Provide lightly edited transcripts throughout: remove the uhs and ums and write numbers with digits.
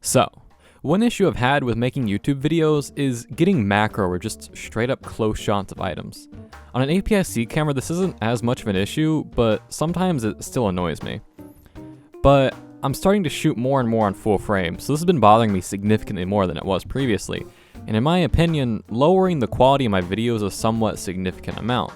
So, one issue I've had with making YouTube videos is getting macro or just straight up close shots of items. On an APS-C camera this isn't as much of an issue, but sometimes it still annoys me. But I'm starting to shoot more and more on full frame, so this has been bothering me significantly more than it was previously, and in my opinion, lowering the quality of my videos a somewhat significant amount.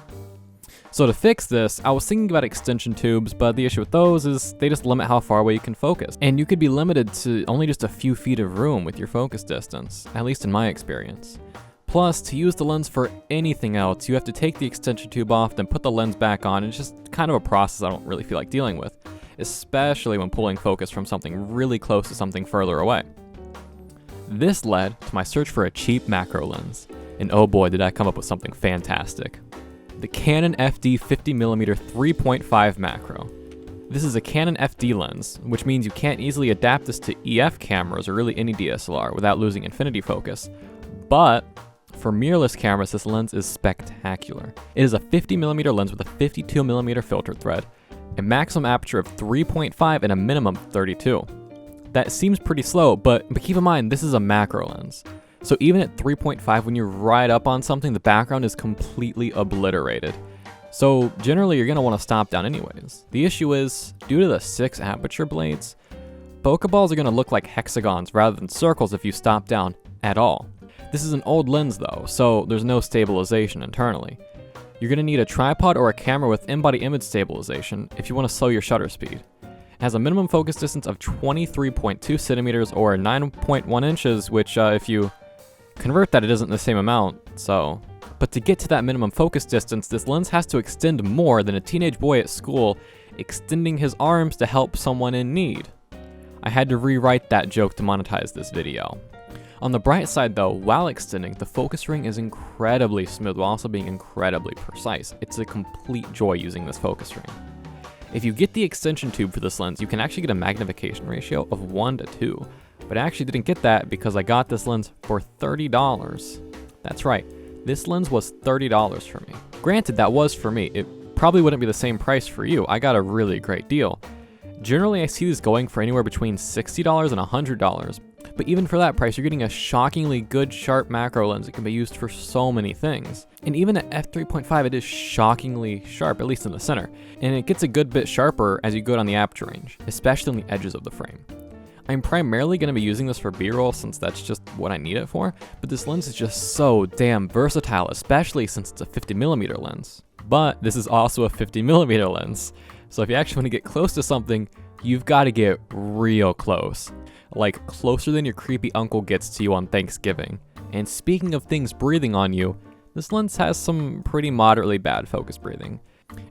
So to fix this, I was thinking about extension tubes, but the issue with those is they just limit how far away you can focus. And you could be limited to only just a few feet of room with your focus distance, at least in my experience. Plus, to use the lens for anything else, you have to take the extension tube off, then put the lens back on, and it's just kind of a process I don't really feel like dealing with, especially when pulling focus from something really close to something further away. This led to my search for a cheap macro lens, and oh boy did I come up with something fantastic. The Canon FD 50mm F3.5 macro. This is a Canon FD lens, which means you can't easily adapt this to EF cameras or really any DSLR without losing infinity focus. But for mirrorless cameras, this lens is spectacular. It is a 50mm lens with a 52mm filter thread, a maximum aperture of 3.5 and a minimum 32. That seems pretty slow, but keep in mind this is a macro lens. So even at 3.5, when you're right up on something, the background is completely obliterated. So generally you're going to want to stop down anyways. The issue is, due to the 6 aperture blades, bokeh balls are going to look like hexagons rather than circles if you stop down at all. This is an old lens though, so there's no stabilization internally. You're going to need a tripod or a camera with in-body image stabilization if you want to slow your shutter speed. It has a minimum focus distance of 23.2 centimeters or 9.1 inches, which if you convert that, it isn't the same amount, so. But to get to that minimum focus distance, this lens has to extend more than a teenage boy at school extending his arms to help someone in need. I had to rewrite that joke to monetize this video. On the bright side though, while extending, the focus ring is incredibly smooth while also being incredibly precise. It's a complete joy using this focus ring. If you get the extension tube for this lens, you can actually get a magnification ratio of 1:2. But I actually didn't get that because I got this lens for $30. That's right, this lens was $30 for me. Granted, that was for me. It probably wouldn't be the same price for you. I got a really great deal. Generally, I see these going for anywhere between $60 and $100. But even for that price, you're getting a shockingly good sharp macro lens that can be used for so many things. And even at f3.5, it is shockingly sharp, at least in the center. And it gets a good bit sharper as you go down the aperture range, especially on the edges of the frame. I'm primarily going to be using this for B-roll since that's just what I need it for, but this lens is just so damn versatile, especially since it's a 50mm lens. But this is also a 50mm lens, so if you actually want to get close to something, you've got to get real close. Like closer than your creepy uncle gets to you on Thanksgiving. And speaking of things breathing on you, this lens has some pretty moderately bad focus breathing.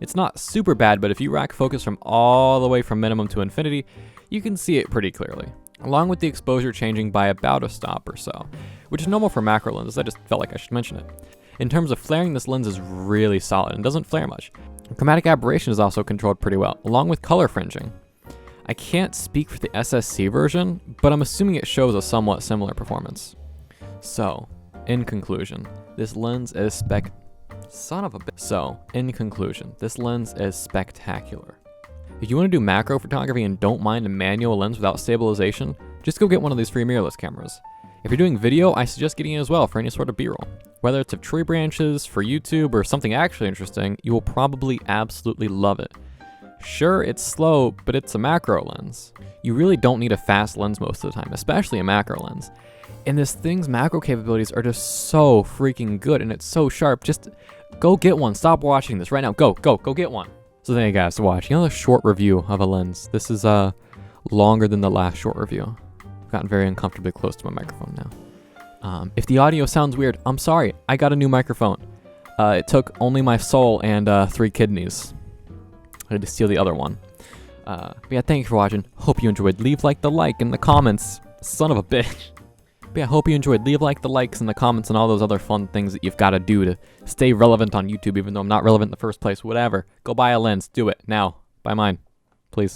It's not super bad, but if you rack focus from all the way from minimum to infinity, you can see it pretty clearly, along with the exposure changing by about a stop or so, which is normal for macro lenses. I just felt like I should mention it. In terms of flaring, this lens is really solid and doesn't flare much. Chromatic aberration is also controlled pretty well, along with color fringing. I can't speak for the SSC version, but I'm assuming it shows a somewhat similar performance. So, in conclusion, this lens is spectacular. If you want to do macro photography and don't mind a manual lens without stabilization, just go get one of these free mirrorless cameras. If you're doing video, I suggest getting it as well for any sort of B-roll. Whether it's of tree branches, for YouTube, or something actually interesting, you will probably absolutely love it. Sure, it's slow, but it's a macro lens. You really don't need a fast lens most of the time, especially a macro lens. And this thing's macro capabilities are just so freaking good, and it's so sharp. Just go get one. Stop watching this right now. Go get one. So thank you guys for watching another short review of a lens. This is longer than the last short review. I've gotten very uncomfortably close to my microphone now. If the audio sounds weird, I'm sorry. I got a new microphone. It took only my soul and 3 kidneys. I had to steal the other one. But yeah, thank you for watching. Hope you enjoyed. Leave the like in the comments. Son of a bitch. But yeah, hope you enjoyed. Leave the likes in the comments and all those other fun things that you've got to do to stay relevant on YouTube, even though I'm not relevant in the first place. Whatever. Go buy a lens. Do it now. Buy mine. Please.